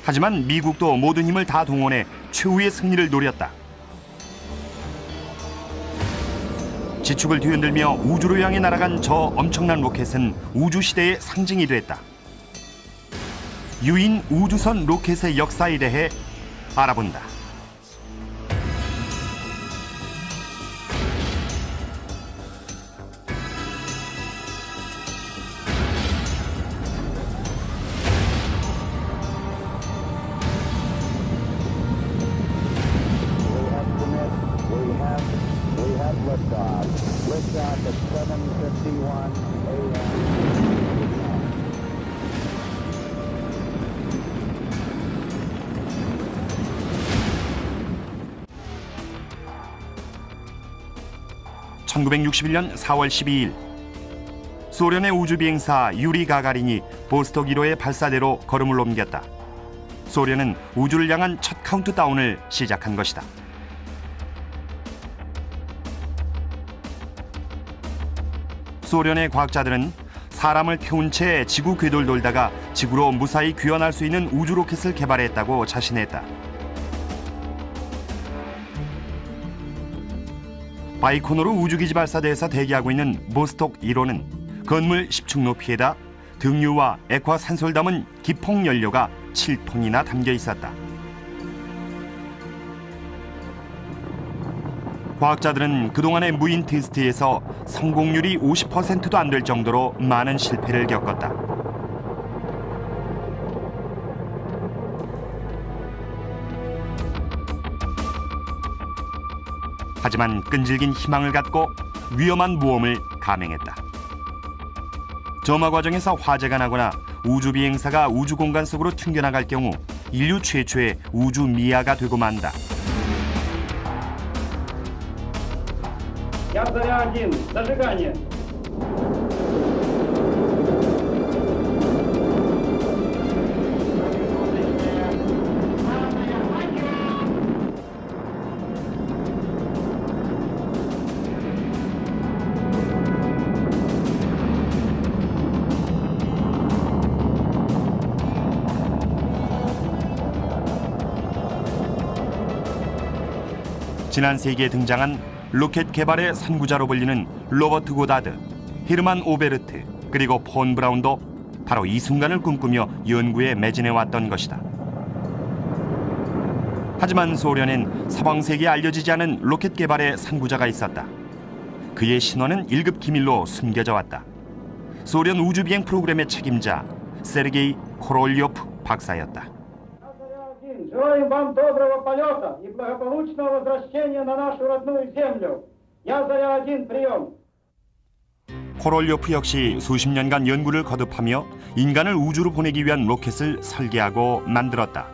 하지만 미국도 모든 힘을 다 동원해 최후의 승리를 노렸다. 지축을 뒤흔들며 우주로 향해 날아간 저 엄청난 로켓은 우주시대의 상징이 됐다. 유인 우주선 로켓의 역사에 대해 알아본다. Liftoff at 7:51 a.m. (1961년 4월 12일) 소련의 우주비행사 유리 가가린이 보스톡 1호의 발사대로 걸음을 옮겼다. 소련은 우주를 향한 첫 카운트다운을 시작한 것이다. 소련의 과학자들은 사람을 태운 채 지구 궤도를 돌다가 지구로 무사히 귀환할 수 있는 우주 로켓을 개발했다고 자신했다. 바이코노르 우주기지 발사대에서 대기하고 있는 보스톡 1호는 건물 10층 높이에다 등유와 액화산소를 담은 기폭 연료가 7톤이나 담겨 있었다. 과학자들은 그동안의 무인 테스트에서 성공률이 50%도 안 될 정도로 많은 실패를 겪었다. 하지만 끈질긴 희망을 갖고 위험한 모험을 감행했다. 점화 과정에서 화재가 나거나 우주 비행사가 우주 공간 속으로 튕겨나갈 경우 인류 최초의 우주 미아가 되고 만다. Заря-1, зажигание. 지난 세기에 등장한 로켓 개발의 선구자로 불리는 로버트 고다드, 헤르만 오베르트, 그리고 폰 브라운도 바로 이 순간을 꿈꾸며 연구에 매진해왔던 것이다. 하지만 소련엔 서방세계에 알려지지 않은 로켓 개발의 선구자가 있었다. 그의 신원은 1급 기밀로 숨겨져 왔다. 소련 우주비행 프로그램의 책임자 세르게이 코롤료프 박사였다. Желаем вам доброго полета и благополучного возвращения на нашу родную землю. Я Заря-1, прием. 코롤료프 역시 수십 년간 연구를 거듭하며 인간을 우주로 보내기 위한 로켓을 설계하고 만들었다.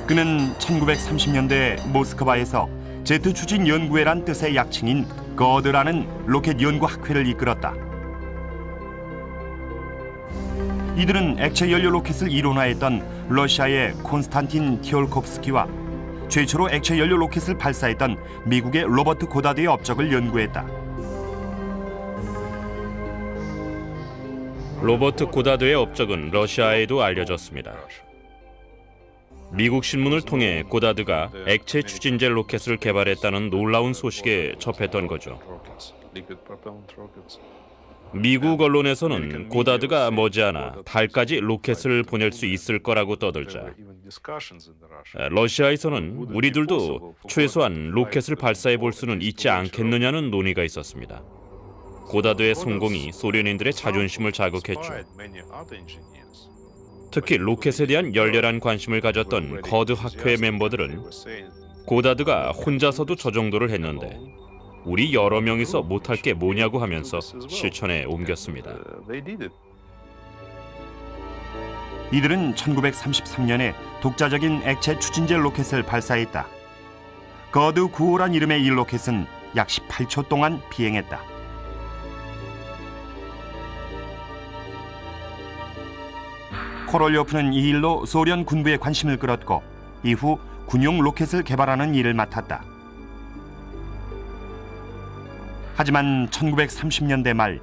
그는 1930년대 모스크바에서 제트 추진 연구회란 뜻의 약칭인 거드라는 로켓 연구 학회를 이끌었다. 이들은 액체 연료 로켓을 이론화했던 러시아의 콘스탄틴 티올코프스키와 최초로 액체 연료 로켓을 발사했던 미국의 로버트 고다드의 업적을 연구했다. 로버트 고다드의 업적은 러시아에도 알려졌습니다. 미국 신문을 통해 고다드가 액체 추진제 로켓을 개발했다는 놀라운 소식에 접했던 거죠. 미국 언론에서는 고다드가 머지않아 달까지 로켓을 보낼 수 있을 거라고 떠들자 러시아에서는 우리들도 최소한 로켓을 발사해 볼 수는 있지 않겠느냐는 논의가 있었습니다. 고다드의 성공이 소련인들의 자존심을 자극했죠. 특히 로켓에 대한 열렬한 관심을 가졌던 거드 학회 멤버들은 고다드가 혼자서도 저 정도를 했는데 우리 여러 명이서 못할 게 뭐냐고 하면서 실천에 옮겼습니다. 이들은 1933년에 독자적인 액체 추진제 로켓을 발사했다. 거드 9호란 이름의 이 로켓은 약 18초 동안 비행했다. 코롤료프는 이 일로 소련 군부의 관심을 끌었고 이후 군용 로켓을 개발하는 일을 맡았다. 하지만 1930년대 말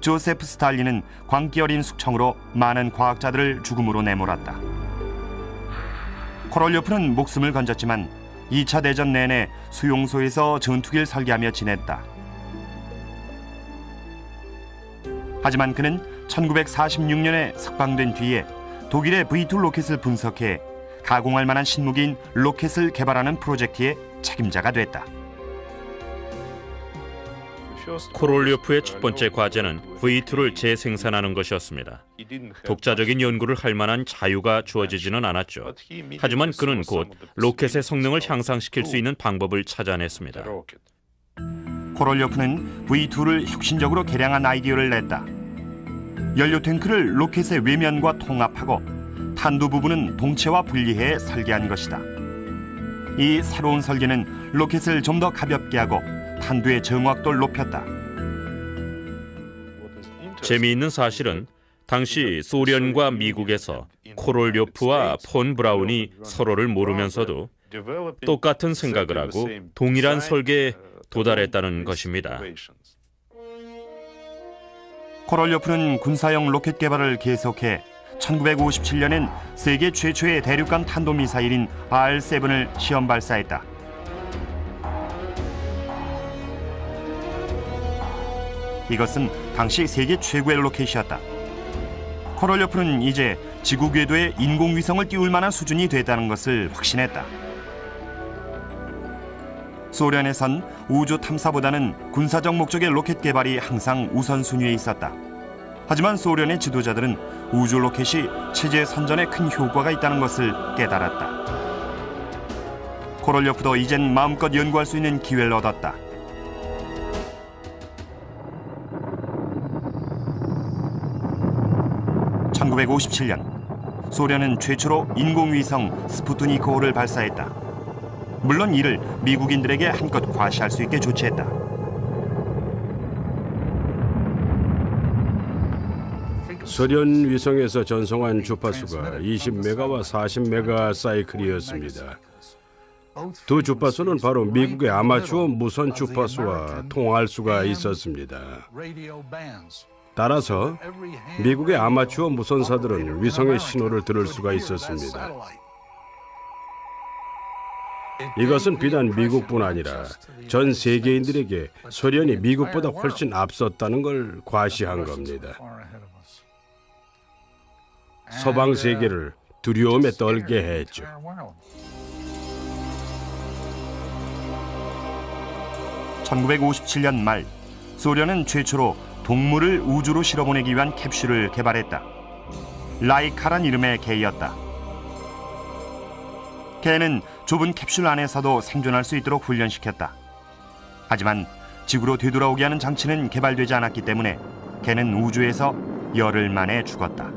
조세프 스탈린은 광기 어린 숙청으로 많은 과학자들을 죽음으로 내몰았다. 코롤료프는 목숨을 건졌지만 2차 대전 내내 수용소에서 전투기를 설계하며 지냈다. 하지만 그는 1946년에 석방된 뒤에 독일의 V2 로켓을 분석해 가공할 만한 신무기인 로켓을 개발하는 프로젝트의 책임자가 됐다. 코롤료프의 첫 번째 과제는 V2를 재생산하는 것이었습니다. 독자적인 연구를 할 만한 자유가 주어지지는 않았죠. 하지만 그는 곧 로켓의 성능을 향상시킬 수 있는 방법을 찾아냈습니다. 코롤료프는 V2를 혁신적으로 개량한 아이디어를 냈다. 연료 탱크를 로켓의 외면과 통합하고 탄두 부분은 동체와 분리해 설계한 것이다. 이 새로운 설계는 로켓을 좀 더 가볍게 하고 탄두의 정확도를 높였다. 재미있는 사실은 당시 소련과 미국에서 코롤료프와 폰 브라운이 서로를 모르면서도 똑같은 생각을 하고 동일한 설계에 도달했다는 것입니다. 코롤료프는 군사용 로켓 개발을 계속해 1957년엔 세계 최초의 대륙간 탄도미사일인 R7을 시험 발사했다. 이것은 당시 세계 최고의 로켓이었다. 코롤료프는 이제 지구 궤도에 인공위성을 띄울 만한 수준이 됐다는 것을 확신했다. 소련에선 우주 탐사보다는 군사적 목적의 로켓 개발이 항상 우선순위에 있었다. 하지만 소련의 지도자들은 우주 로켓이 체제 선전에 큰 효과가 있다는 것을 깨달았다. 코롤료프도 이젠 마음껏 연구할 수 있는 기회를 얻었다. (1957년) 소련은 최초로 인공위성 스푸트니크5를 발사했다. 물론 이를 미국인들에게 한껏 과시할 수 있게 조치했다. 소련 위성에서 전송한 주파수가 20메가와 40메가 사이클이었습니다. 두 주파수는 바로 미국의 아마추어 무선 주파수와 통화할 수가 있었습니다. 따라서 미국의 아마추어 무선사들은 위성의 신호를 들을 수가 있었습니다. 이것은 비단 미국뿐 아니라 전 세계인들에게 소련이 미국보다 훨씬 앞섰다는 걸 과시한 겁니다. 서방 세계를 두려움에 떨게 했죠. (1957년) 말 소련은 최초로 동물을 우주로 실어보내기 위한 캡슐을 개발했다. 라이카란 이름의 개였다. 개는 좁은 캡슐 안에서도 생존할 수 있도록 훈련시켰다. 하지만 지구로 되돌아오게 하는 장치는 개발되지 않았기 때문에 개는 우주에서 열흘 만에 죽었다.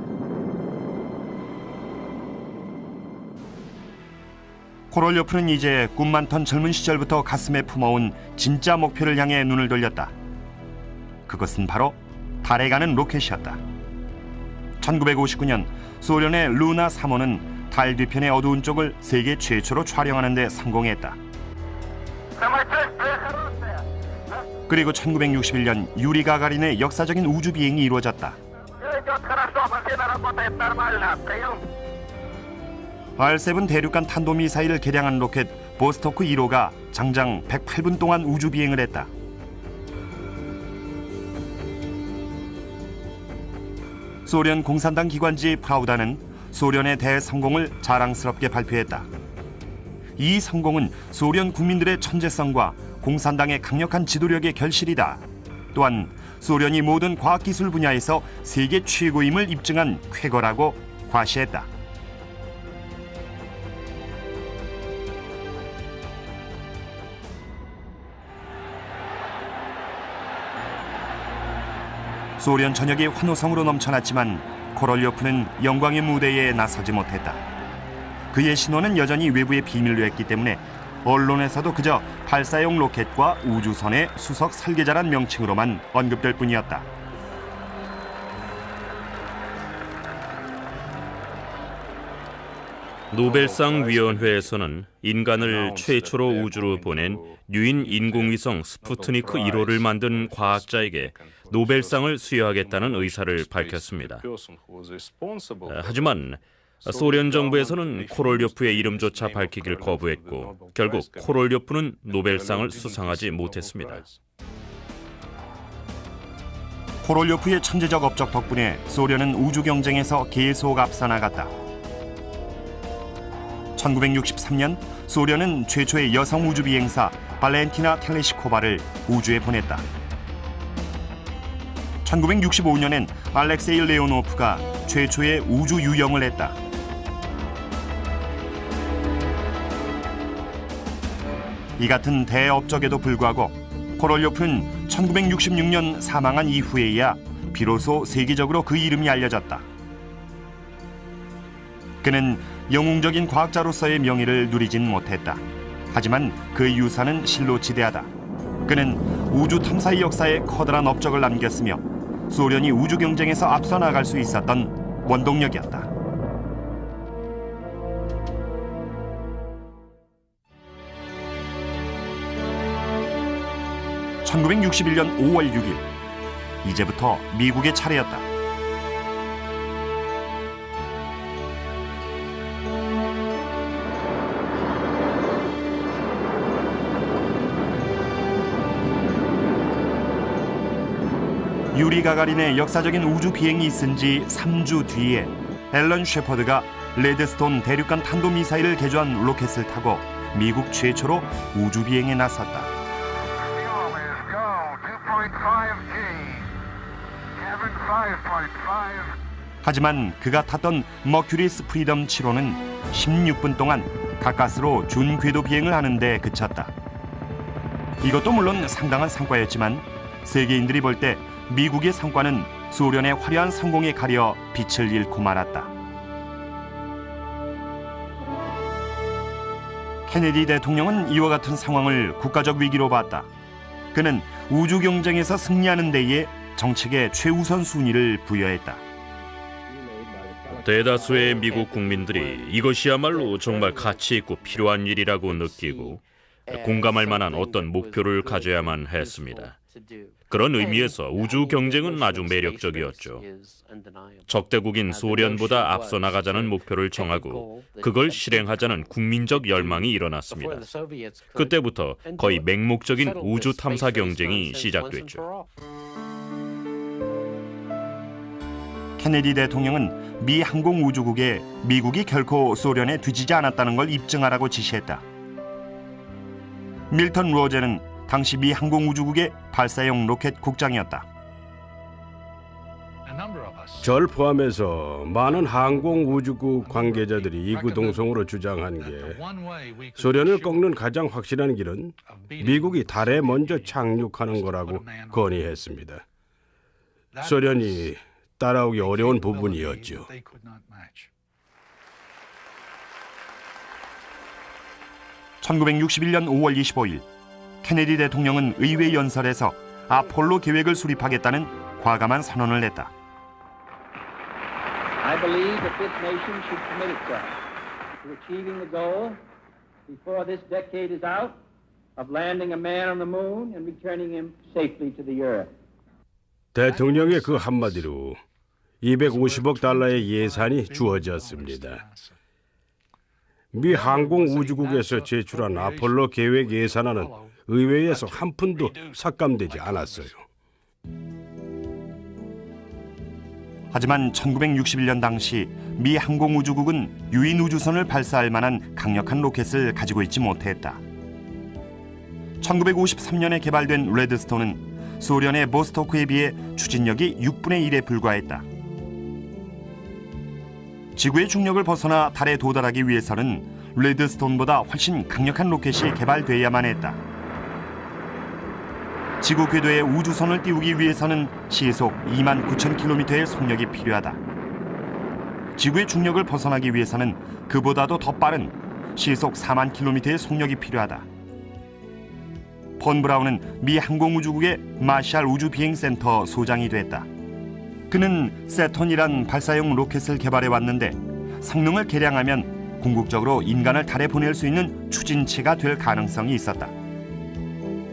코롤료프는 이제 꿈 많던 젊은 시절부터 가슴에 품어온 진짜 목표를 향해 눈을 돌렸다. 그것은 바로 달에 가는 로켓이었다. 1959년 소련의 루나 3호는 달 뒤편의 어두운 쪽을 세계 최초로 촬영하는 데 성공했다. 그리고 1961년 유리 가가린의 역사적인 우주 비행이 이루어졌다. R7 대륙간 탄도미사일을 개량한 로켓 보스토크 1호가 장장 108분 동안 우주 비행을 했다. 소련 공산당 기관지 프라우다는 소련의 대성공을 자랑스럽게 발표했다. 이 성공은 소련 국민들의 천재성과 공산당의 강력한 지도력의 결실이다. 또한 소련이 모든 과학기술 분야에서 세계 최고임을 입증한 쾌거라고 과시했다. 소련 전역이 환호성으로 넘쳐났지만 코롤료프는 영광의 무대에 나서지 못했다. 그의 신호는 여전히 외부의 비밀로 했기 때문에 언론에서도 그저 발사용 로켓과 우주선의 수석 설계자란 명칭으로만 언급될 뿐이었다. 노벨상 위원회에서는 인간을 최초로 우주로 보낸 유인 인공위성 스푸트니크 1호를 만든 과학자에게 노벨상을 수여하겠다는 의사를 밝혔습니다. 하지만 소련 정부에서는 코롤료프의 이름조차 밝히기를 거부했고 결국 코롤료프는 노벨상을 수상하지 못했습니다. 코롤료프의 천재적 업적 덕분에 소련은 우주 경쟁에서 계속 앞서 나갔다. 1963년 소련은 최초의 여성 우주 비행사 발렌티나 텔레시코바를 우주에 보냈다. 1965년엔 알렉세이 레오노프가 최초의 우주 유영을 했다. 이 같은 대업적에도 불구하고 코롤료프는 1966년 사망한 이후에야 비로소 세계적으로 그 이름이 알려졌다. 그는 영웅적인 과학자로서의 명예를 누리진 못했다. 하지만 그의 유산은 실로 지대하다. 그는 우주 탐사의 역사에 커다란 업적을 남겼으며 소련이 우주 경쟁에서 앞서 나갈 수 있었던 원동력이었다. (1961년 5월 6일) 이제부터 미국의 차례였다. 유리 가가린의 역사적인 우주 비행이 있은 지 3주 뒤에 앨런 셰퍼드가 레드스톤 대륙간 탄도미사일을 개조한 로켓을 타고 미국 최초로 우주 비행에 나섰다. 하지만 그가 탔던 머큐리스 프리덤 7호는 16분 동안 가까스로 준궤도 비행을 하는데 그쳤다. 이것도 물론 상당한 성과였지만 세계인들이 볼 때 미국의 성과는 소련의 화려한 성공에 가려 빛을 잃고 말았다. 케네디 대통령은 이와 같은 상황을 국가적 위기로 봤다. 그는 우주 경쟁에서 승리하는 데에 정책의 최우선 순위를 부여했다. 대다수의 미국 국민들이 이것이야말로 정말 가치 있고 필요한 일이라고 느끼고 공감할 만한 어떤 목표를 가져야만 했습니다. 그런 의미에서 우주 경쟁은 아주 매력적이었죠. 적대국인 소련보다 앞서 나가자는 목표를 정하고 그걸 실행하자는 국민적 열망이 일어났습니다. 그때부터 거의 맹목적인 우주 탐사 경쟁이 시작됐죠. 케네디 대통령은 미 항공우주국에 미국이 결코 소련에 뒤지지 않았다는 걸 입증하라고 지시했다. 밀턴 로제는 당시 미 항공우주국의 발사용 로켓 국장이었다. 절 포함해서 많은 항공우주국 관계자들이 이구동성으로 주장한 게 소련을 꺾는 가장 확실한 길은 미국이 달에 먼저 착륙하는 거라고 건의했습니다. 소련이 따라오기 어려운 부분이었죠. (1961년 5월 25일) 케네디 대통령은 의회 연설에서 아폴로 계획을 수립하겠다는 과감한 선언을 했다. I believe that this nation should commit itself to achieving the goal before this decade is out of landing a man on the moon and returning him safely to the earth. 대통령의 그 한마디로 250억 달러의 예산이 주어졌습니다. 미 항공우주국에서 제출한 아폴로 계획 예산안은 의회에서 한 푼도 삭감되지 않았어요. 하지만 1961년 당시 미 항공우주국은 유인 우주선을 발사할 만한 강력한 로켓을 가지고 있지 못했다. 1953년에 개발된 레드스톤은 소련의 보스토크에 비해 추진력이 6분의 1에 불과했다. 지구의 중력을 벗어나 달에 도달하기 위해서는 레드스톤보다 훨씬 강력한 로켓이 개발돼야만 했다. 지구 궤도에 우주선을 띄우기 위해서는 시속 29,000km의 속력이 필요하다. 지구의 중력을 벗어나기 위해서는 그보다도 더 빠른 시속 40,000km의 속력이 필요하다. 폰 브라운은 미 항공우주국의 마샬 우주비행센터 소장이 됐다. 그는 세턴이란 발사용 로켓을 개발해 왔는데 성능을 개량하면 궁극적으로 인간을 달에 보낼 수 있는 추진체가 될 가능성이 있었다.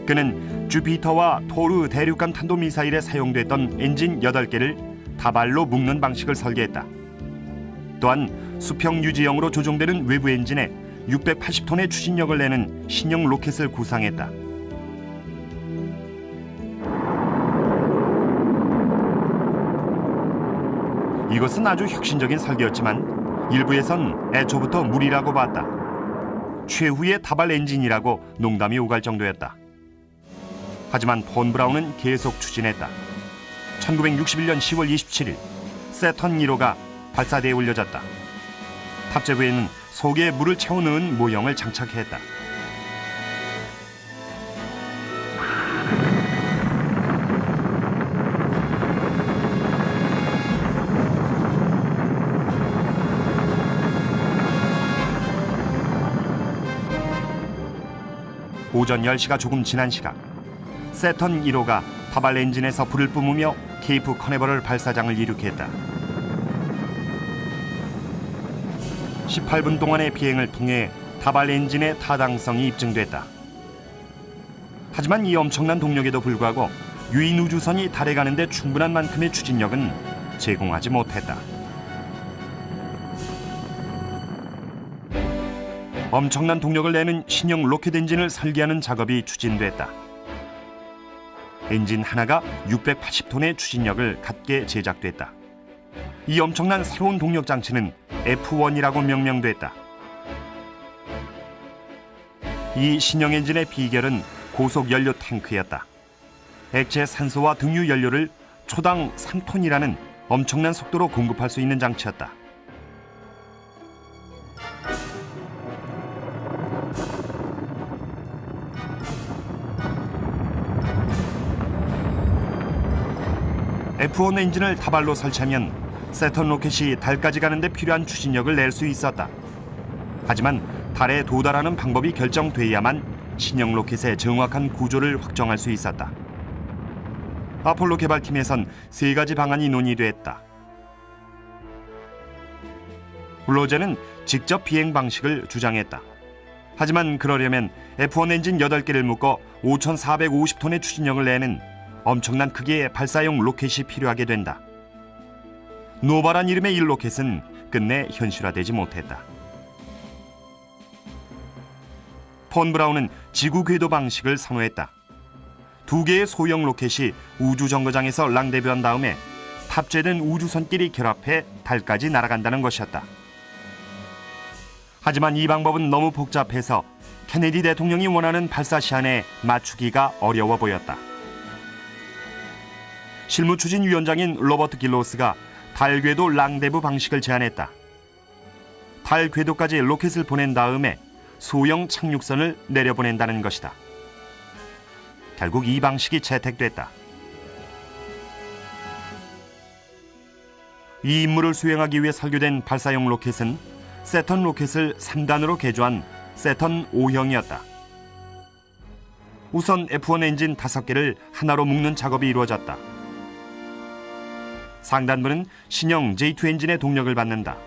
그는 주피터와 토르 대륙간 탄도미사일에 사용됐던 엔진 8개를 다발로 묶는 방식을 설계했다. 또한 수평 유지형으로 조종되는 외부 엔진에 680톤의 추진력을 내는 신형 로켓을 구상했다. 이것은 아주 혁신적인 설계였지만 일부에선 애초부터 무리라고 봤다. 최후의 다발 엔진이라고 농담이 오갈 정도였다. 하지만 폰 브라운은 계속 추진했다. 1961년 10월 27일 세턴 1호가 발사대에 올려졌다. 탑재부에는 속에 물을 채워 넣은 모형을 장착했다. 오전 10시가 조금 지난 시각 세턴 1호가 다발 엔진에서 불을 뿜으며 케이프 커네버럴 발사장을 이륙게 했다. 18분 동안의 비행을 통해 다발 엔진의 타당성이 입증됐다. 하지만 이 엄청난 동력에도 불구하고 유인 우주선이 달에 가는데 충분한 만큼의 추진력은 제공하지 못했다. 엄청난 동력을 내는 신형 로켓 엔진을 설계하는 작업이 추진됐다. 엔진 하나가 680톤의 추진력을 갖게 제작됐다. 이 엄청난 새로운 동력 장치는 F1이라고 명명됐다. 이 신형 엔진의 비결은 고속 연료 탱크였다. 액체 산소와 등유 연료를 초당 3톤이라는 엄청난 속도로 공급할 수 있는 장치였다. F1 엔진을 다발로 설치하면 세턴 로켓이 달까지 가는데 필요한 추진력을 낼 수 있었다. 하지만 달에 도달하는 방법이 결정돼야만 신형 로켓의 정확한 구조를 확정할 수 있었다. 아폴로 개발팀에선 3가지 방안이 논의됐다. 로제는 직접 비행 방식을 주장했다. 하지만 그러려면 F1 엔진 8개를 묶어 5,450톤의 추진력을 내는 엄청난 크기의 발사용 로켓이 필요하게 된다. 노바란 이름의 이 로켓은 끝내 현실화되지 못했다. 폰 브라운은 지구 궤도 방식을 선호했다. 2개의 소형 로켓이 우주 정거장에서 랑데뷰한 다음에 탑재된 우주선끼리 결합해 달까지 날아간다는 것이었다. 하지만 이 방법은 너무 복잡해서 케네디 대통령이 원하는 발사 시한에 맞추기가 어려워 보였다. 실무추진위원장인 로버트 길로스가 달 궤도 랑데부 방식을 제안했다. 달 궤도까지 로켓을 보낸 다음에 소형 착륙선을 내려보낸다는 것이다. 결국 이 방식이 채택됐다. 이 임무를 수행하기 위해 설계된 발사용 로켓은 세턴 로켓을 3단으로 개조한 세턴 5형이었다. 우선 F1 엔진 5개를 하나로 묶는 작업이 이루어졌다. 상단부는 신형 J2 엔진의 동력을 받는다.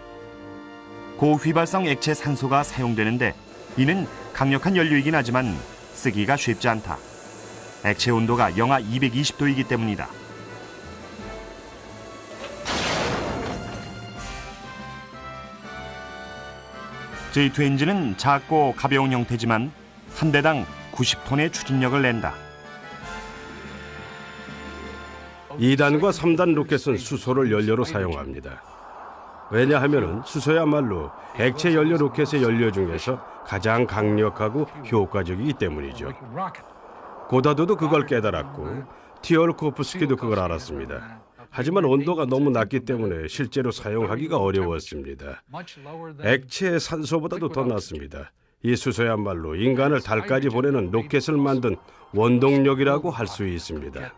고휘발성 액체 산소가 사용되는데 이는 강력한 연료이긴 하지만 쓰기가 쉽지 않다. 액체 온도가 영하 220도이기 때문이다. J2 엔진은 작고 가벼운 형태지만 한 대당 90톤의 추진력을 낸다. 2단과 3단 로켓은 수소를 연료로 사용합니다. 왜냐하면 수소야말로 액체 연료 로켓의 연료 중에서 가장 강력하고 효과적이기 때문이죠. 고다드도 그걸 깨달았고 티얼코프스키도 그걸 알았습니다. 하지만 온도가 너무 낮기 때문에 실제로 사용하기가 어려웠습니다. 액체 산소보다도 더 낮습니다. 이 수소야말로 인간을 달까지 보내는 로켓을 만든 원동력이라고 할 수 있습니다.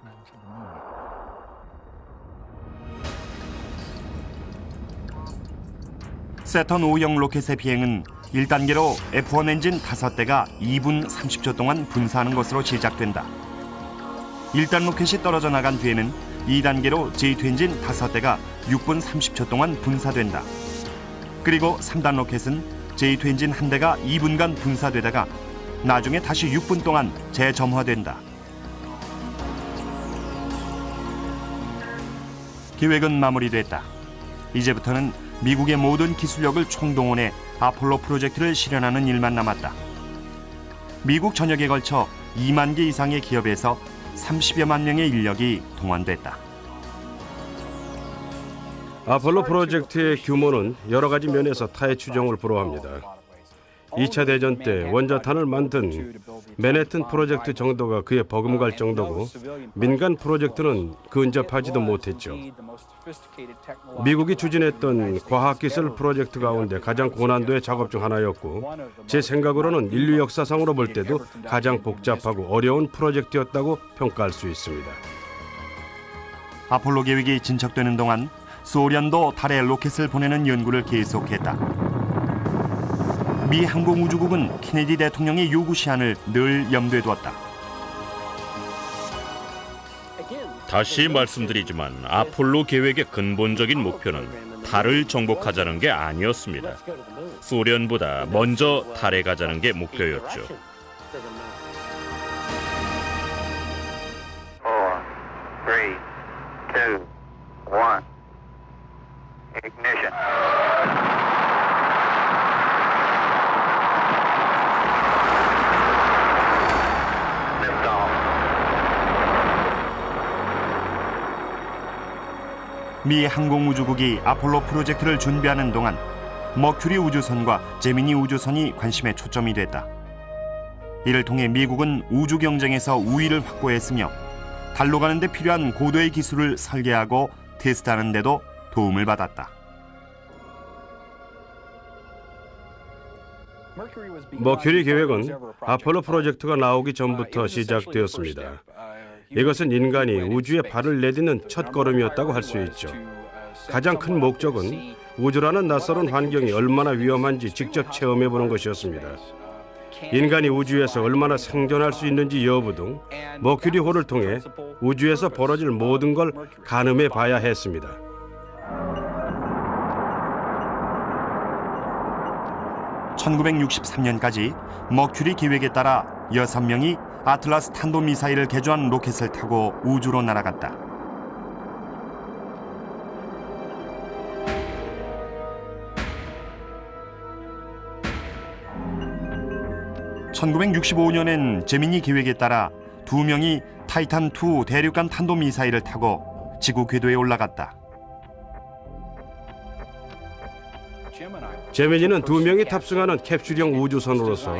세턴 5형 로켓의 비행은 1단계로 F1 엔진 5대가 2분 30초 동안 분사하는 것으로 시작된다. 1단 로켓이 떨어져 나간 뒤에는 2단계로 J2 엔진 5대가 6분 30초 동안 분사된다. 그리고 3단 로켓은 J2 엔진 한 대가 2분간 분사되다가 나중에 다시 6분 동안 재점화된다. 계획은 마무리됐다. 이제부터는 미국의 모든 기술력을 총동원해 아폴로 프로젝트를 실현하는 일만 남았다. 미국 전역에 걸쳐 2만 개 이상의 기업에서 30여만 명의 인력이 동원됐다. 아폴로 프로젝트의 규모는 여러 가지 면에서 타의 추종을 불허합니다. 2차 대전 때 원자탄을 만든 맨해튼 프로젝트 정도가 그에 버금갈 정도고 민간 프로젝트는 근접하지도 못했죠. 미국이 추진했던 과학기술 프로젝트 가운데 가장 고난도의 작업 중 하나였고 제 생각으로는 인류 역사상으로 볼 때도 가장 복잡하고 어려운 프로젝트였다고 평가할 수 있습니다. 아폴로 계획이 진척되는 동안 소련도 달에 로켓을 보내는 연구를 계속했다. 미 항공우주국은 케네디 대통령의 요구 시한을 늘 염두에 두었다. 다시 말씀드리지만 아폴로 계획의 근본적인 목표는 달을 정복하자는 게 아니었습니다. 소련보다 먼저 달에 가자는 게 목표였죠. 4, 3, 2, 1. Ignition. 미 항공우주국이 아폴로 프로젝트를 준비하는 동안 머큐리 우주선과 제미니 우주선이 관심의 초점이 됐다. 이를 통해 미국은 우주 경쟁에서 우위를 확보했으며 달로 가는 데 필요한 고도의 기술을 설계하고 테스트하는 데도 도움을 받았다. 머큐리 계획은 아폴로 프로젝트가 나오기 전부터 시작되었습니다. 이것은 인간이 우주에 발을 내딛는 첫걸음이었다고 할 수 있죠. 가장 큰 목적은 우주라는 낯설은 환경이 얼마나 위험한지 직접 체험해보는 것이었습니다. 인간이 우주에서 얼마나 생존할 수 있는지 여부 등 머큐리호를 통해 우주에서 벌어질 모든 걸 가늠해 봐야 했습니다. (1963년까지) 머큐리 계획에 따라 6명이 아틀라스 탄도미사일을 개조한 로켓을 타고 우주로 날아갔다. (1965년엔) 제미니 계획에 따라 2명이 타이탄2 대륙간 탄도미사일을 타고 지구 궤도에 올라갔다. 제미니는 2명이 탑승하는 캡슐형 우주선으로서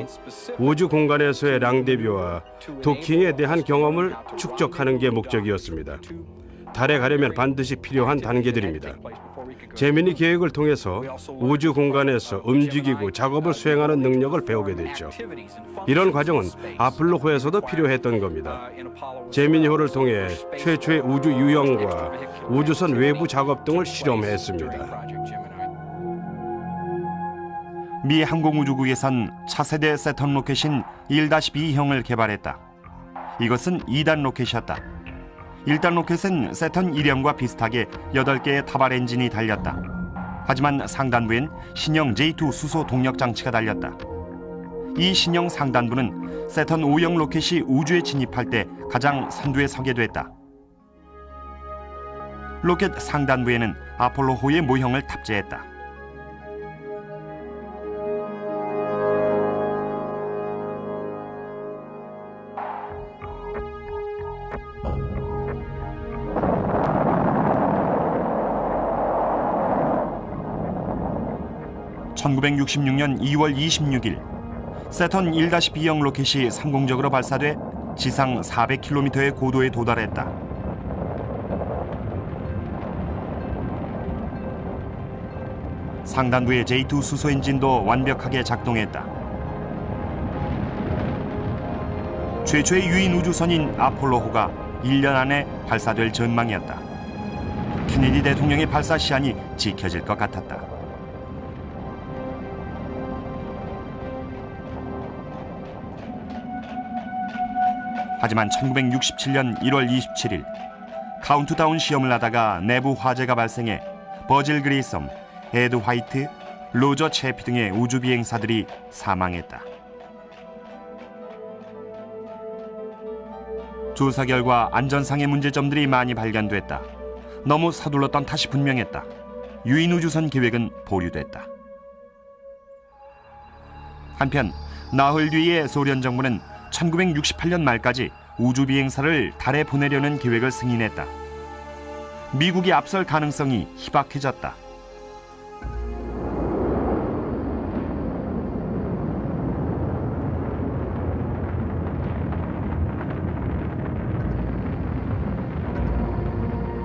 우주 공간에서의 랑데뷰와 도킹에 대한 경험을 축적하는 게 목적이었습니다. 달에 가려면 반드시 필요한 단계들입니다. 제미니 계획을 통해서 우주 공간에서 움직이고 작업을 수행하는 능력을 배우게 됐죠. 이런 과정은 아폴로호에서도 필요했던 겁니다. 제미니호를 통해 최초의 우주 유형과 우주선 외부 작업 등을 실험했습니다. 미 항공우주국에선 차세대 세턴 로켓인 1-2형을 개발했다. 이것은 2단 로켓이었다. 1단 로켓은 세턴 1형과 비슷하게 8개의 타발 엔진이 달렸다. 하지만 상단부엔 신형 J2 수소 동력 장치가 달렸다. 이 신형 상단부는 세턴 5형 로켓이 우주에 진입할 때 가장 선두에 서게 됐다. 로켓 상단부에는 아폴로호의 모형을 탑재했다. (1966년 2월 26일) 세턴 1-2형 로켓이 성공적으로 발사돼 지상 400km의 고도에 도달했다. 상단부의 J2 수소 엔진도 완벽하게 작동했다. 최초의 유인 우주선인 아폴로호가 1년 안에 발사될 전망이었다. 케네디 대통령의 발사 시한이 지켜질 것 같았다. 하지만 1967년 1월 27일 카운트다운 시험을 하다가 내부 화재가 발생해 버질 그리섬, 에드 화이트, 로저 채피 등의 우주 비행사들이 사망했다. 조사 결과 안전상의 문제점들이 많이 발견됐다. 너무 서둘렀던 탓이 분명했다. 유인 우주선 계획은 보류됐다. 한편 나흘 뒤에 소련 정부는 1968년 말까지 우주 비행사를 달에 보내려는 계획을 승인했다. 미국이 앞설 가능성이 희박해졌다.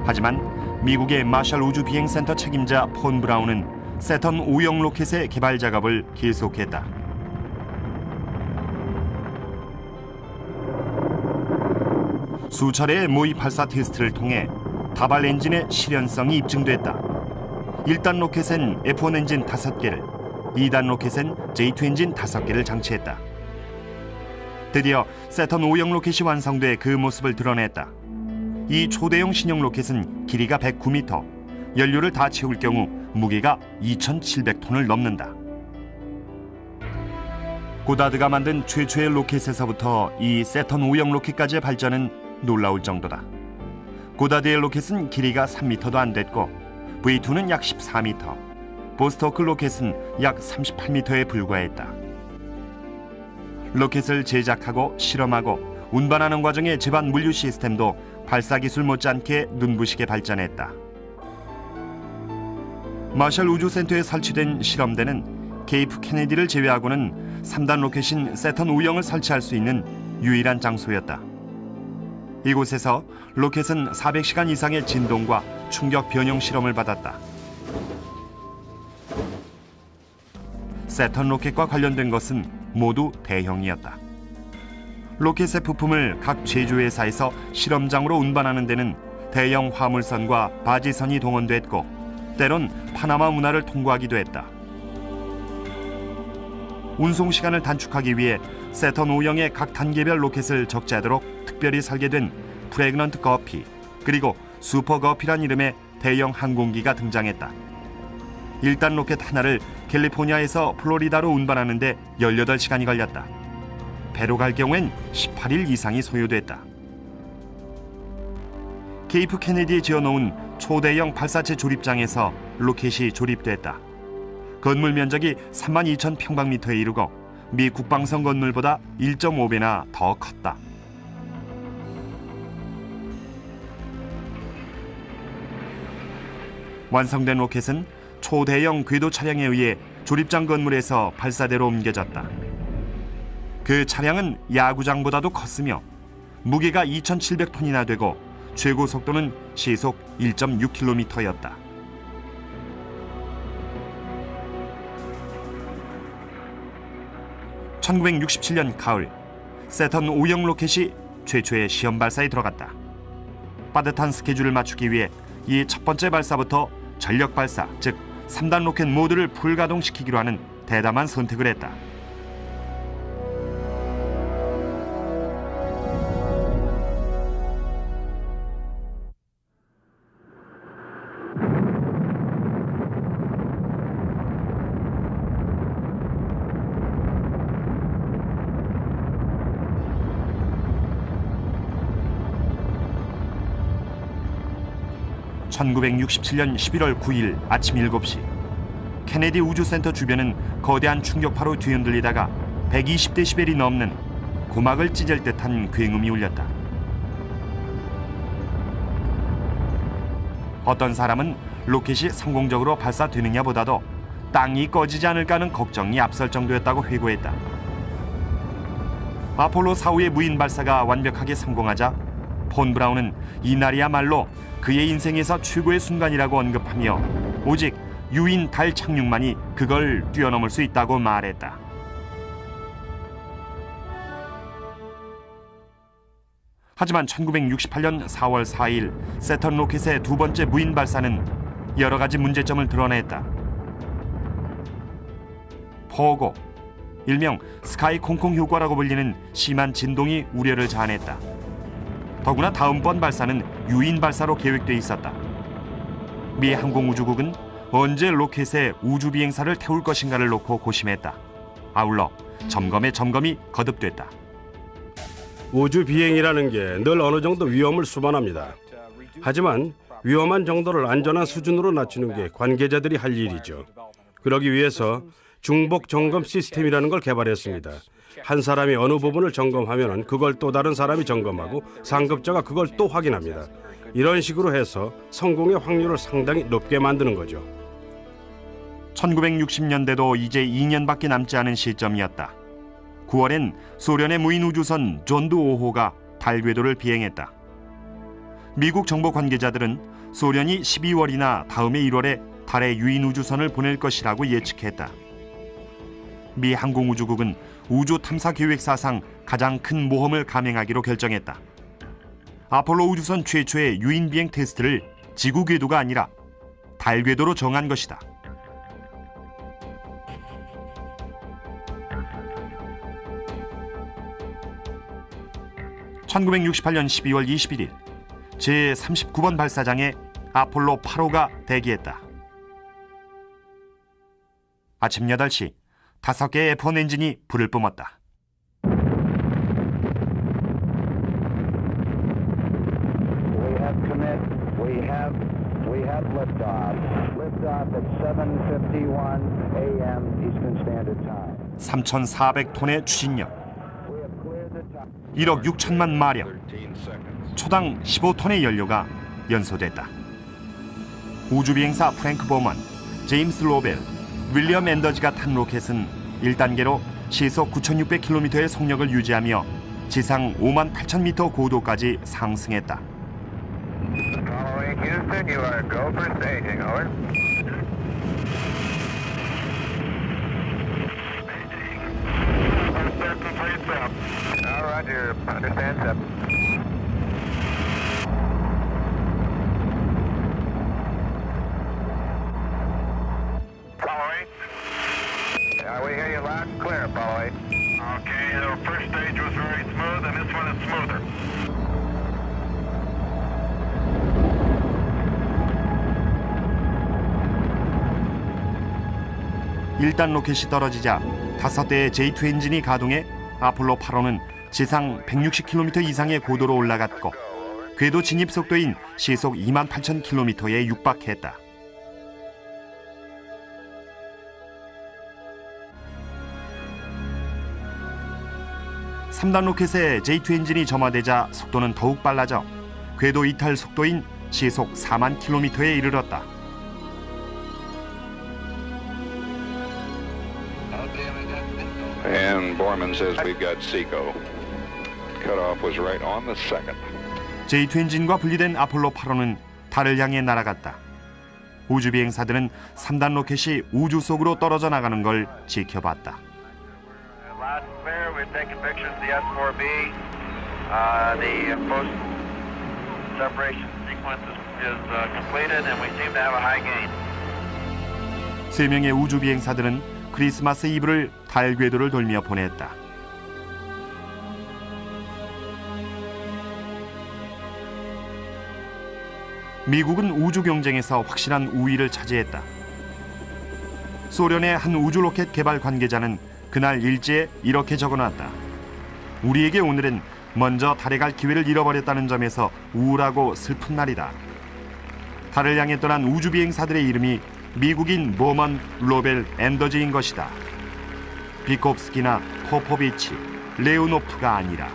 하지만 미국의 마셜 우주 비행센터 책임자 폰 브라운은 세턴 5형 로켓의 개발 작업을 계속했다. 수차례의 모의 발사 테스트를 통해 다발 엔진의 실현성이 입증됐다. 1단 로켓엔 F1 엔진 5개를, 2단 로켓엔 J2 엔진 5개를 장치했다. 드디어 세턴 5형 로켓이 완성돼 그 모습을 드러냈다. 이 초대형 신형 로켓은 길이가 109m, 연료를 다 채울 경우 무게가 2,700톤을 넘는다. 고다드가 만든 최초의 로켓에서부터 이 세턴 5형 로켓까지의 발전은 놀라울 정도다. 고다드의 로켓은 길이가 3m도 안 됐고 V2는 약 14m, 보스토크 로켓은 약 38m에 불과했다. 로켓을 제작하고 실험하고 운반하는 과정의 제반 물류 시스템도 발사 기술 못지않게 눈부시게 발전했다. 마셜 우주센터에 설치된 실험대는 케이프 케네디를 제외하고는 3단 로켓인 세턴 5형을 설치할 수 있는 유일한 장소였다. 이곳에서 로켓은 400시간 이상의 진동과 충격 변형 실험을 받았다. 세턴 로켓과 관련된 것은 모두 대형이었다. 로켓의 부품을 각 제조회사에서 실험장으로 운반하는 데는 대형 화물선과 바지선이 동원됐고 때론 파나마 운하를 통과하기도 했다. 운송 시간을 단축하기 위해 세턴 5형의 각 단계별 로켓을 적재하도록 특별히 설계된 프레그넌트 거피 그리고 슈퍼 거피란 이름의 대형 항공기가 등장했다. 1단 로켓 하나를 캘리포니아에서 플로리다로 운반하는 데 18시간이 걸렸다. 배로 갈 경우엔 18일 이상이 소요됐다. 케이프 케네디에 지어놓은 초대형 발사체 조립장에서 로켓이 조립됐다. 건물 면적이 32,000평방미터에 이르고 미 국방성 건물보다 1.5배나 더 컸다. 완성된 로켓은 초대형 궤도 차량에 의해 조립장 건물에서 발사대로 옮겨졌다. 그 차량은 야구장보다도 컸으며 무게가 2,700톤이나 되고 최고 속도는 시속 1.6km였다. (1967년) 가을 세턴 5형 로켓이 최초의 시험 발사에 들어갔다. 빠듯한 스케줄을 맞추기 위해 이 첫 번째 발사부터 전력 발사, 즉 3단 로켓 모두를 불가동시키기로 하는 대담한 선택을 했다. (1967년 11월 9일) 아침 7시 케네디 우주센터 주변은 거대한 충격파로 뒤흔들리다가 120데시벨이 넘는 고막을 찢을 듯한 굉음이 울렸다. 어떤 사람은 로켓이 성공적으로 발사되느냐보다도 땅이 꺼지지 않을까 하는 걱정이 앞설 정도였다고 회고했다. 아폴로 4호의 무인 발사가 완벽하게 성공하자 폰 브라운은 이날이야말로 그의 인생에서 최고의 순간이라고 언급하며 오직 유인 달 착륙만이 그걸 뛰어넘을 수 있다고 말했다. 하지만 1968년 4월 4일 세턴 로켓의 두 번째 무인 발사는 여러 가지 문제점을 드러냈다. 포고, 일명 스카이 콩콩 효과라고 불리는 심한 진동이 우려를 자아냈다. 더구나 다음번 발사는 유인 발사로 계획돼 있었다. 미 항공우주국은 언제 로켓에 우주 비행사를 태울 것인가를 놓고 고심했다. 아울러 점검에 점검이 거듭됐다. 우주 비행이라는 게 늘 어느 정도 위험을 수반합니다. 하지만 위험한 정도를 안전한 수준으로 낮추는 게 관계자들이 할 일이죠. 그러기 위해서 중복 점검 시스템이라는 걸 개발했습니다. 한 사람이 어느 부분을 점검하면 그걸 또 다른 사람이 점검하고 상급자가 그걸 또 확인합니다. 이런 식으로 해서 성공의 확률을 상당히 높게 만드는 거죠. 1960년대도 이제 2년밖에 남지 않은 시점이었다. 9월엔 소련의 무인 우주선 존두 5호가 달 궤도를 비행했다. 미국 정보 관계자들은 소련이 12월이나 다음해 1월에 달에 유인 우주선을 보낼 것이라고 예측했다. 미 항공우주국은 우주 탐사 계획 사상 가장 큰 모험을 감행하기로 결정했다. 아폴로 우주선 최초의 유인 비행 테스트를 지구 궤도가 아니라 달 궤도로 정한 것이다. (1968년 12월 21일) 제39번 발사장에 아폴로 8호가 대기했다. 아침 8시 5개의 F1 엔진이 불을 뿜었다. We have liftoff. Liftoff at 7:51 a.m. Eastern Standard Time. 3,400톤의 추진력, 1억 6천만 마력, 초당 15톤의 연료가 연소됐다. 우주비행사 프랭크 보먼, 제임스 로벨, 윌리엄 앤더즈가 탄 로켓은 1단계로 시속 9,600km의 속력을 유지하며 지상 58,000m 고도까지 상승했다. Houston, you are go for staging. Over. Roger. Understand, sir. Following. We hear you loud and clear, following. Okay, the first stage was very smooth, and this one is smoother. 1단 로켓이 떨어지자 5대의 J2 엔진이 가동해 아폴로 8호는 지상 160km 이상의 고도로 올라갔고 궤도 진입 속도인 시속 28,000km에 육박했다. (3단) 로켓의 J2 엔진이 점화되자 속도는 더욱 빨라져 궤도 이탈 속도인 시속 4만 km에 이르렀다. And Borman says we've got Seco. Cutoff was right on the second. J2 엔진과 분리된 아폴로 8호는 달을 향해 날아갔다. 우주 비행사들은 3단 로켓이 우주 속으로 떨어져 나가는 걸 지켜봤다. Last clear, we're taking pictures of the S4B. The post-separation sequence is completed, and we seem to have a high gain. 3명의 우주 비행사들은 크리스마스 이브를 달 궤도를 돌며 보냈다. 미국은 우주 경쟁에서 확실한 우위를 차지했다. 소련의 한 우주 로켓 개발 관계자는 그날 일지에 이렇게 적어놨다. 우리에게 오늘은 먼저 달에 갈 기회를 잃어버렸다는 점에서 우울하고 슬픈 날이다. 달을 향해 떠난 우주 비행사들의 이름이 미국인 보먼, 로벨, 앤더즈인 것이다. 비콥스키나 포포비치, 레오노프가 아니라.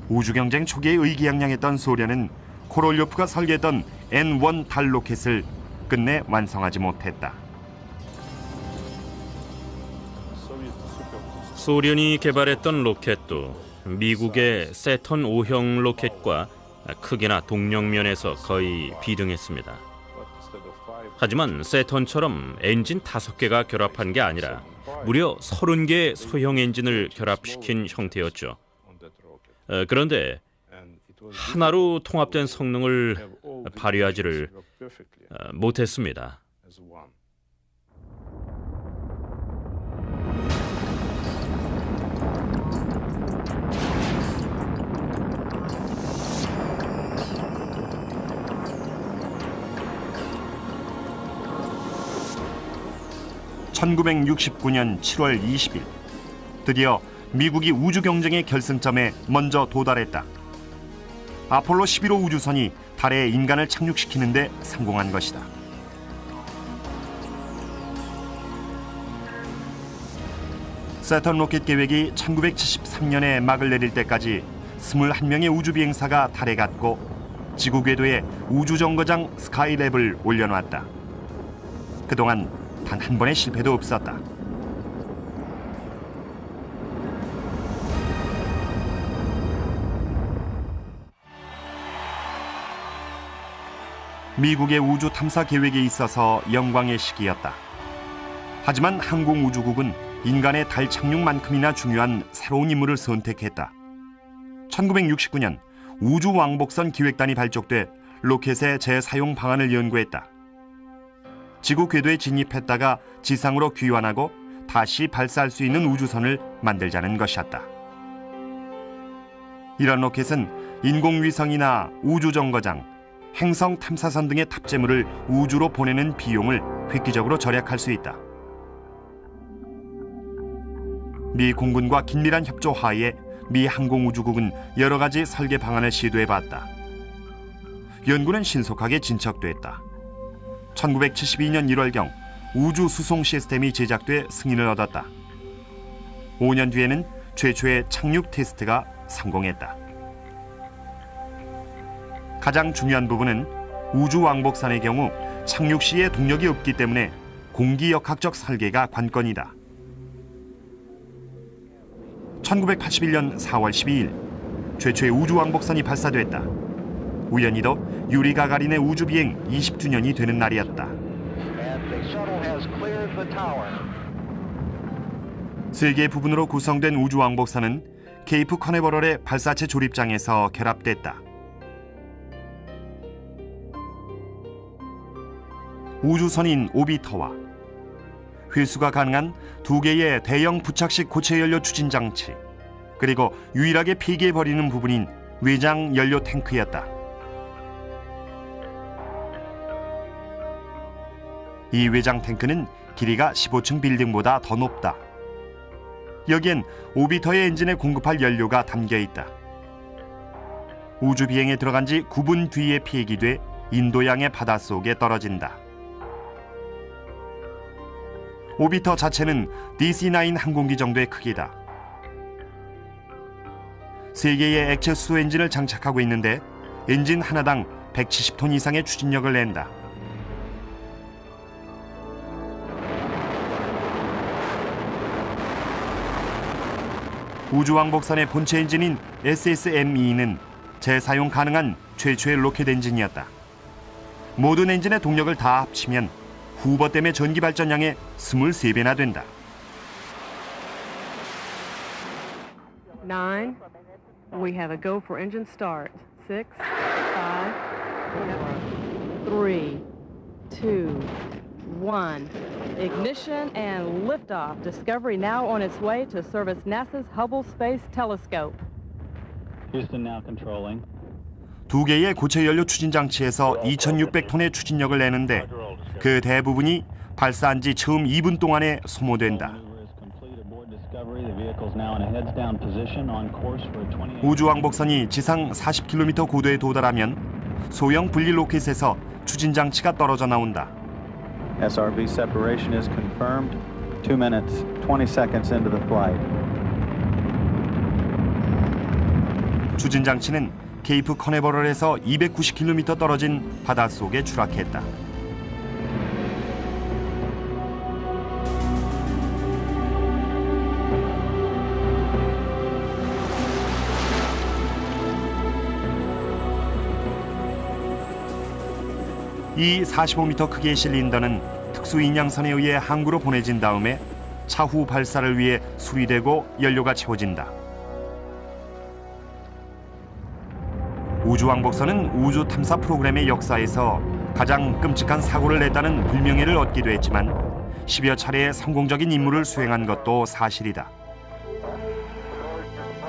우주경쟁 초기에 의기양양했던 소련은 코롤료프가 설계했던 N1 달 로켓을 끝내 완성하지 못했다. 소련이 개발했던 로켓도 미국의 세턴 5형 로켓과 크기나 동력면에서 거의 비등했습니다. 하지만 세턴처럼 엔진 5개가 결합한 게 아니라 무려 30개의 소형 엔진을 결합시킨 형태였죠. 그런데 하나로 통합된 성능을 발휘하지를 못했습니다. 1969년 7월 20일 드디어 미국이 우주 경쟁의 결승점에 먼저 도달했다. 아폴로 11호 우주선이 달에 인간을 착륙시키는 데 성공한 것이다. 세턴 로켓 계획이 1973년에 막을 내릴 때까지 21명의 우주 비행사가 달에 갔고 지구 궤도에 우주 정거장 스카이랩을 올려놨다. 그동안 단 한 번의 실패도 없었다. 미국의 우주 탐사 계획에 있어서 영광의 시기였다. 하지만 항공우주국은 인간의 달 착륙만큼이나 중요한 새로운 임무를 선택했다. 1969년 우주 왕복선 기획단이 발족돼 로켓의 재사용 방안을 연구했다. 지구 궤도에 진입했다가 지상으로 귀환하고 다시 발사할 수 있는 우주선을 만들자는 것이었다. 이런 로켓은 인공위성이나 우주정거장, 행성 탐사선 등의 탑재물을 우주로 보내는 비용을 획기적으로 절약할 수 있다. 미 공군과 긴밀한 협조 하에 미 항공우주국은 여러 가지 설계 방안을 시도해봤다. 연구는 신속하게 진척됐다. 1972년 1월경 우주 수송 시스템이 제작돼 승인을 얻었다. 5년 뒤에는 최초의 착륙 테스트가 성공했다. 가장 중요한 부분은 우주 왕복선의 경우 착륙 시에 동력이 없기 때문에 공기역학적 설계가 관건이다. 1981년 4월 12일 최초의 우주 왕복선이 발사됐다. 우연히도 유리 가가린의 우주 비행 20주년이 되는 날이었다. 세 개의 부분으로 구성된 우주 왕복선은 케이프 커네버럴의 발사체 조립장에서 결합됐다. 우주선인 오비터와 회수가 가능한 2개의 대형 부착식 고체 연료 추진 장치, 그리고 유일하게 폐기해버리는 부분인 외장 연료 탱크였다. 이 외장 탱크는 길이가 15층 빌딩보다 더 높다. 여기엔 오비터의 엔진에 공급할 연료가 담겨 있다. 우주 비행에 들어간 지 9분 뒤에 폐기돼 인도양의 바닷속에 떨어진다. 오비터 자체는 DC-9 항공기 정도의 크기다. 3개의 액체 수소 엔진을 장착하고 있는데 엔진 하나당 170톤 이상의 추진력을 낸다. 우주왕복선의 본체 엔진인 SSME는 재사용 가능한 최초의 로켓 엔진이었다. 모든 엔진의 동력을 다 합치면 후버댐의 전기 발전량의 23배나 된다. 9, we have a go for engine start. 6, 5, 4, 3, 2, 1. Ignition and liftoff. Discovery now on its way to service NASA's Hubble Space Telescope. Houston now controlling. 2개의 고체 연료 추진 장치에서 2,600톤의 추진력을 내는데 그 대부분이 발사한 지 처음 2분 동안에 소모된다. 우주왕복선이 지상 40km 고도에 도달하면 소형 분리 로켓에서 추진 장치가 떨어져 나온다. SRB separation is confirmed. 2 minutes, 20 seconds into the flight. 추진 장치는 케이프 커네버럴에서 290km 떨어진 바닷속에 추락했다. 이 45m 크기의 실린더는 특수 인양선에 의해 항구로 보내진 다음에 차후 발사를 위해 수리되고 연료가 채워진다. 우주왕복선은 우주 탐사 프로그램의 역사에서 가장 끔찍한 사고를 냈다는 불명예를 얻기도 했지만 10여 차례의 성공적인 임무를 수행한 것도 사실이다.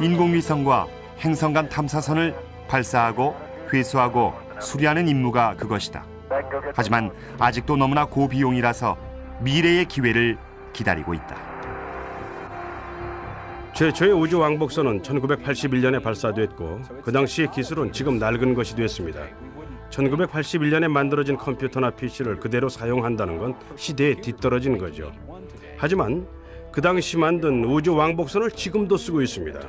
인공위성과 행성 간 탐사선을 발사하고 회수하고 수리하는 임무가 그것이다. 하지만 아직도 너무나 고비용이라서 미래의 기회를 기다리고 있다. 최초의 우주 왕복선은 1981년에 발사됐고 그 당시의 기술은 지금 낡은 것이 됐습니다. 1981년에 만들어진 컴퓨터나 PC를 그대로 사용한다는 건 시대에 뒤떨어진 거죠. 하지만 그 당시 만든 우주 왕복선을 지금도 쓰고 있습니다.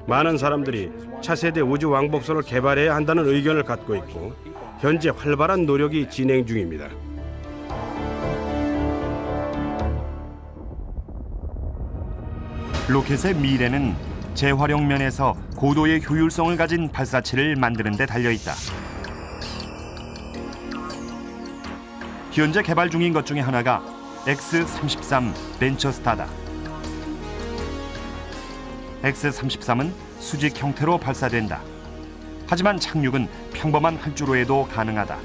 많은 사람들이 차세대 우주 왕복선을 개발해야 한다는 의견을 갖고 있고 현재 활발한 노력이 진행 중입니다. 로켓의 미래는 재활용 면에서 고도의 효율성을 가진 발사체를 만드는 데 달려있다. 현재 개발 중인 것 중에 하나가 X-33 벤처스타다. X-33은 수직 형태로 발사된다. 하지만 착륙은 평범한 활주로에도 가능하다.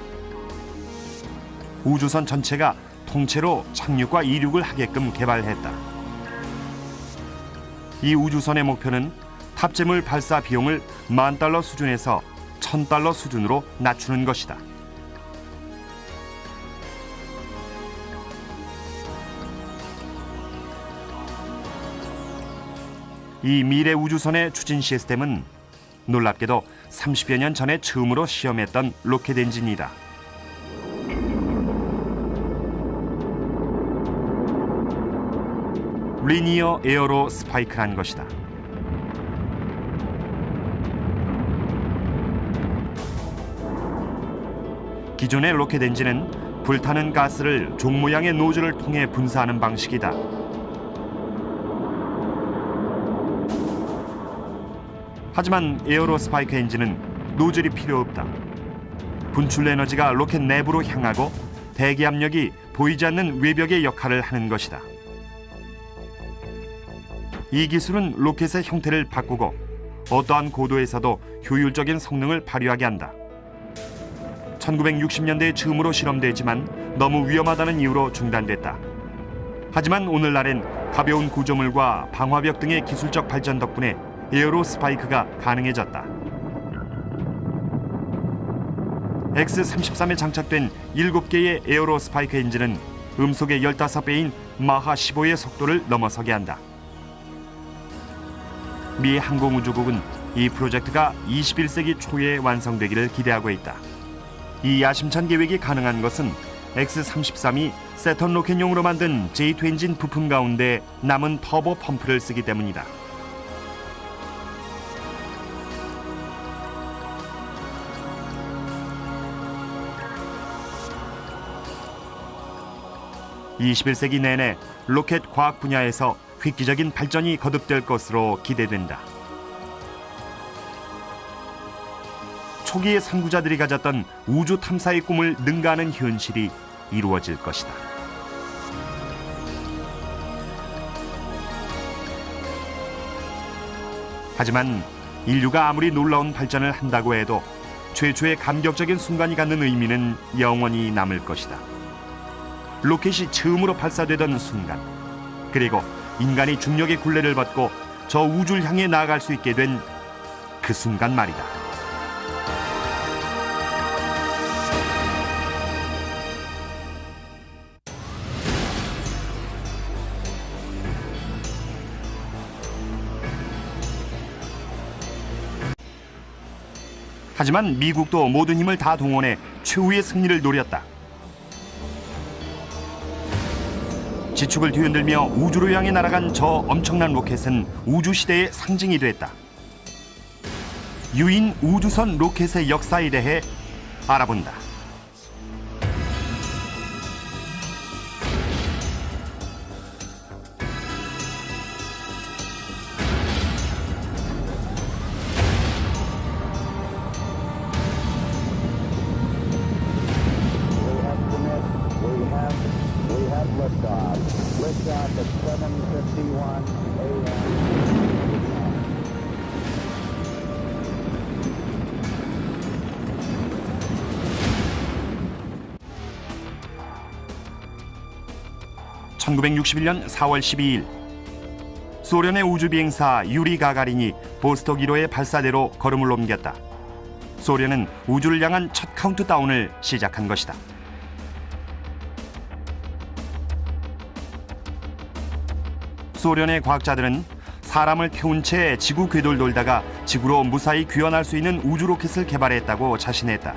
우주선 전체가 통째로 착륙과 이륙을 하게끔 개발했다. 이 우주선의 목표는 탑재물 발사 비용을 $10,000 수준에서 $1,000 수준으로 낮추는 것이다. 이 미래 우주선의 추진 시스템은 놀랍게도 30여 년 전에 처음으로 시험했던 로켓 엔진이다. 리니어 에어로 스파이크란 것이다. 기존의 로켓 엔진은 불타는 가스를 종 모양의 노즐을 통해 분사하는 방식이다. 하지만 에어로 스파이크 엔진은 노즐이 필요 없다. 분출 에너지가 로켓 내부로 향하고 대기 압력이 보이지 않는 외벽의 역할을 하는 것이다. 이 기술은 로켓의 형태를 바꾸고 어떠한 고도에서도 효율적인 성능을 발휘하게 한다. 1960년대에 처음으로 실험되지만 너무 위험하다는 이유로 중단됐다. 하지만 오늘날엔 가벼운 구조물과 방화벽 등의 기술적 발전 덕분에 에어로 스파이크가 가능해졌다. X-33에 장착된 7개의 에어로 스파이크 엔진은 음속의 15배인 마하 15의 속도를 넘어서게 한다. 미 항공우주국은 이 프로젝트가 21세기 초에 완성되기를 기대하고 있다. 이 야심찬 계획이 가능한 것은 X-33이 세턴 로켓용으로 만든 J2 엔진 부품 가운데 남은 터보 펌프를 쓰기 때문이다. (21세기) 내내 로켓 과학 분야에서 획기적인 발전이 거듭될 것으로 기대된다. 초기의 선구자들이 가졌던 우주 탐사의 꿈을 능가하는 현실이 이루어질 것이다. 하지만 인류가 아무리 놀라운 발전을 한다고 해도 최초의 감격적인 순간이 갖는 의미는 영원히 남을 것이다. 로켓이 처음으로 발사되던 순간, 그리고 인간이 중력의 굴레를 받고 저 우주를 향해 나아갈 수 있게 된 그 순간 말이다. 하지만 미국도 모든 힘을 다 동원해 최후의 승리를 노렸다. 지축을 뒤흔들며 우주로 향해 날아간 저 엄청난 로켓은 우주시대의 상징이 됐다. 유인 우주선 로켓의 역사에 대해 알아본다. Liftoff at 7:51 a.m. 1961년 4월 12일 소련의 우주비행사 유리 가가린이 보스톡 1호의 발사대로 걸음을 옮겼다. 소련은 우주를 향한 첫 카운트다운을 시작한 것이다. 소련의 과학자들은 사람을 태운 채 지구 궤도를 돌다가 지구로 무사히 귀환할 수 있는 우주 로켓을 개발했다고 자신했다.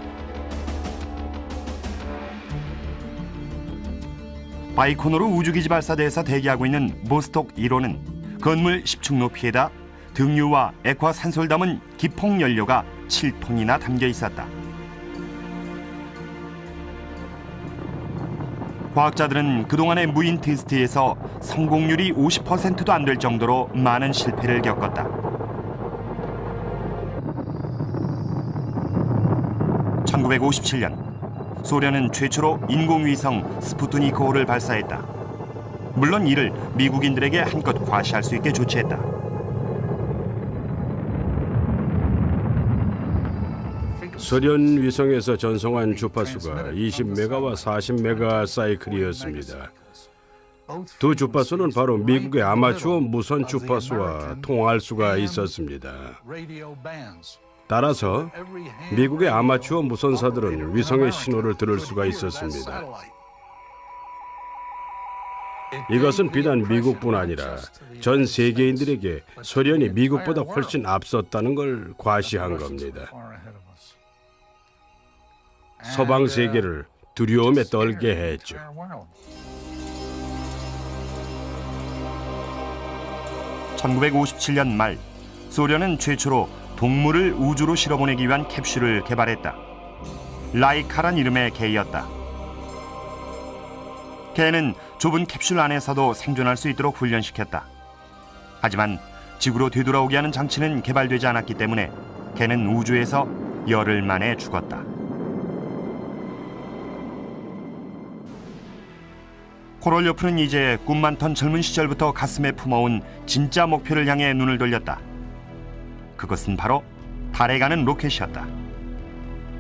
바이코노르 우주기지 발사대에서 대기하고 있는 보스톡 1호는 건물 10층 높이에다 등유와 액화산소를 담은 기폭 연료가 7톤이나 담겨 있었다. 과학자들은 그동안의 무인 테스트에서 성공률이 50%도 안 될 정도로 많은 실패를 겪었다. (1957년) 소련은 최초로 인공위성 스푸트니크5를 발사했다. 물론 이를 미국인들에게 한껏 과시할 수 있게 조치했다. 소련 위성에서 전송한 주파수가 20메가와 40메가 사이클이었습니다. 두 주파수는 바로 미국의 아마추어 무선 주파수와 통화할 수가 있었습니다. 따라서 미국의 아마추어 무선사들은 위성의 신호를 들을 수가 있었습니다. 이것은 비단 미국뿐 아니라 전 세계인들에게 소련이 미국보다 훨씬 앞섰다는 걸 과시한 겁니다. 서방 세계를 두려움에 떨게 했죠. (1957년) 말 소련은 최초로 동물을 우주로 실어보내기 위한 캡슐을 개발했다. 라이카란 이름의 개였다. 개는 좁은 캡슐 안에서도 생존할 수 있도록 훈련시켰다. 하지만 지구로 되돌아오게 하는 장치는 개발되지 않았기 때문에 개는 우주에서 열흘 만에 죽었다. 코롤요프는 이제 꿈 많던 젊은 시절부터 가슴에 품어온 진짜 목표를 향해 눈을 돌렸다. 그것은 바로 달에 가는 로켓이었다.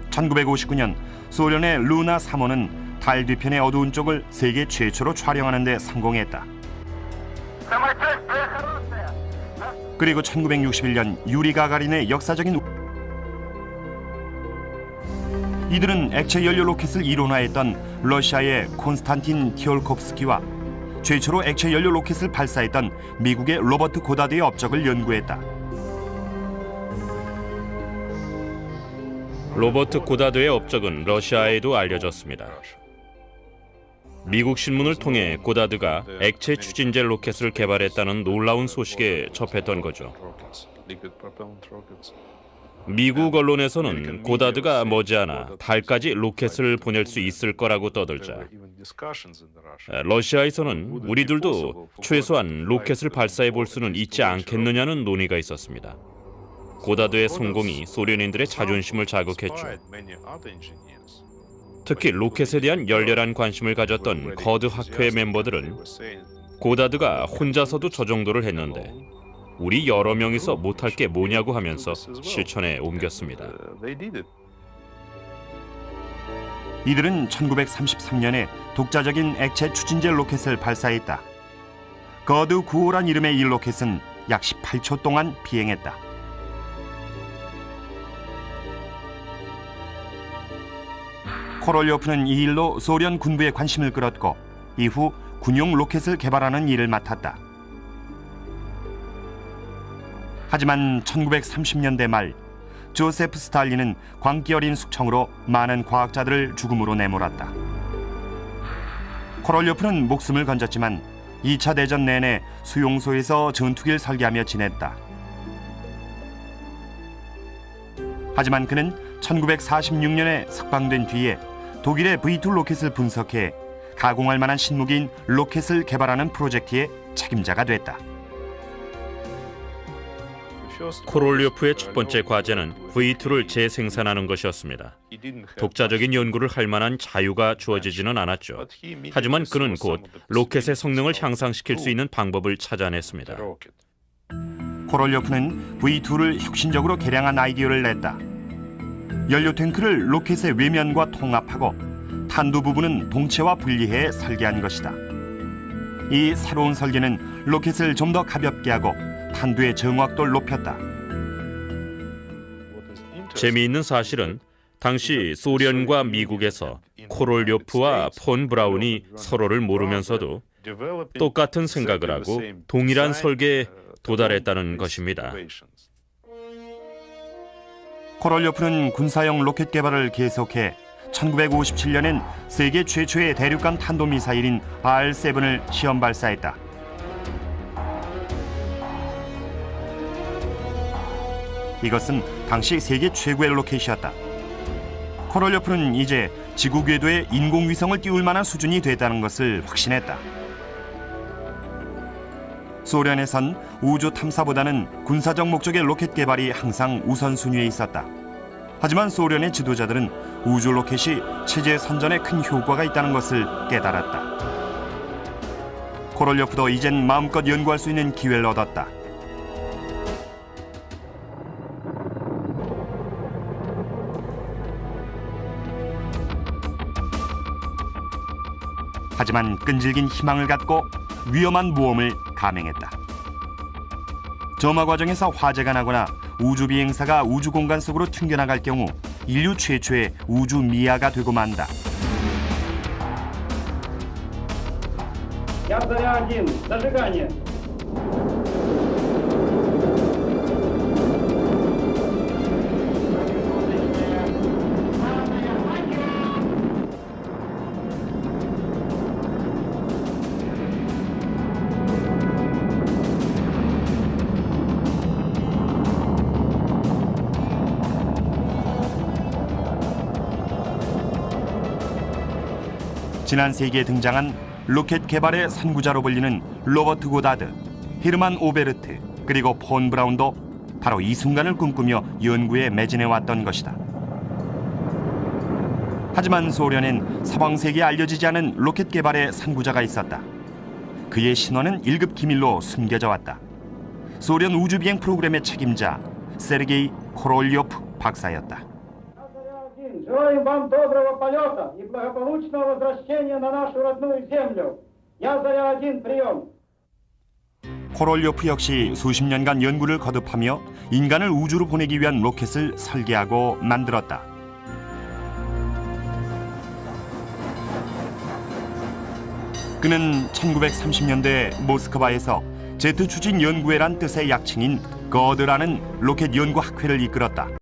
1959년 소련의 루나 3호는 달 뒤편의 어두운 쪽을 세계 최초로 촬영하는 데 성공했다. 그리고 1961년 유리 가가린의 역사적인 이들은 액체 연료 로켓을 이론화했던 러시아의 콘스탄틴 티올코프스키와 최초로 액체 연료 로켓을 발사했던 미국의 로버트 고다드의 업적을 연구했다. 로버트 고다드의 업적은 러시아에도 알려졌습니다. 미국 신문을 통해 고다드가 액체 추진제 로켓을 개발했다는 놀라운 소식에 접했던 거죠. 미국 언론에서는 고다드가 머지않아 달까지 로켓을 보낼 수 있을 거라고 떠들자 러시아에서는 우리들도 최소한 로켓을 발사해 볼 수는 있지 않겠느냐는 논의가 있었습니다. 고다드의 성공이 소련인들의 자존심을 자극했죠. 특히 로켓에 대한 열렬한 관심을 가졌던 거드 학회의 멤버들은 고다드가 혼자서도 저 정도를 했는데 우리 여러 명이서 못할 게 뭐냐고 하면서 실천에 옮겼습니다. 이들은 1933년에 독자적인 액체 추진제 로켓을 발사했다. 거드 9호란 이름의 이 로켓은 약 18초 동안 비행했다. 코롤요프는 이 일로 소련 군부의 관심을 끌었고 이후 군용 로켓을 개발하는 일을 맡았다. 하지만 1930년대 말 조세프 스탈린은 광기 어린 숙청으로 많은 과학자들을 죽음으로 내몰았다. 코롤요프는 목숨을 건졌지만 2차 대전 내내 수용소에서 전투기를 설계하며 지냈다. 하지만 그는 1946년에 석방된 뒤에 독일의 V2 로켓을 분석해 가공할 만한 신무기인 로켓을 개발하는 프로젝트의 책임자가 됐다. 코롤요프의 첫 번째 과제는 V2를 재생산하는 것이었습니다. 독자적인 연구를 할 만한 자유가 주어지지는 않았죠. 하지만 그는 곧 로켓의 성능을 향상시킬 수 있는 방법을 찾아냈습니다. 코롤요프는 V2를 혁신적으로 개량한 아이디어를 냈다. 연료 탱크를 로켓의 외면과 통합하고 탄두 부분은 동체와 분리해 설계한 것이다. 이 새로운 설계는 로켓을 좀 더 가볍게 하고 탄두의 정확도를 높였다. 재미있는 사실은 당시 소련과 미국에서 코롤요프와 폰 브라운이 서로를 모르면서도 똑같은 생각을 하고 동일한 설계에 도달했다는 것입니다. 코롤요프는 군사용 로켓 개발을 계속해 1957년엔 세계 최초의 대륙간 탄도미사일인 R-7을 시험 발사했다. 이것은 당시 세계 최고의 로켓이었다. 코롤요프는 이제 지구 궤도에 인공위성을 띄울 만한 수준이 됐다는 것을 확신했다. 소련에선 우주 탐사보다는 군사적 목적의 로켓 개발이 항상 우선순위에 있었다. 하지만 소련의 지도자들은 우주 로켓이 체제 선전에 큰 효과가 있다는 것을 깨달았다. 코롤요프도 이젠 마음껏 연구할 수 있는 기회를 얻었다. 하지만 끈질긴 희망을 갖고 위험한 모험을 감행했다. 점화 과정에서 화재가 나거나 우주 비행사가 우주 공간 속으로 튕겨나갈 경우 인류 최초의 우주 미아가 되고 만다. Я заря 1. Зажигание. 지난 세기에 등장한 로켓 개발의 선구자로 불리는 로버트 고다드, 헤르만 오베르트, 그리고 폰 브라운도 바로 이 순간을 꿈꾸며 연구에 매진해왔던 것이다. 하지만 소련엔 서방 세계에 알려지지 않은 로켓 개발의 선구자가 있었다. 그의 신원은 1급 기밀로 숨겨져 왔다. 소련 우주비행 프로그램의 책임자 세르게이 코롤요프 박사였다. Желаем вам доброго полета и благополучного возвращения на нашу родную землю. Я Заря-1, прием. 코롤요프 역시 수십 년간 연구를 거듭하며 인간을 우주로 보내기 위한 로켓을 설계하고 만들었다. 그는 1930년대 모스크바에서 제트 추진 연구회란 뜻의 약칭인 거드라는 로켓 연구 학회를 이끌었다.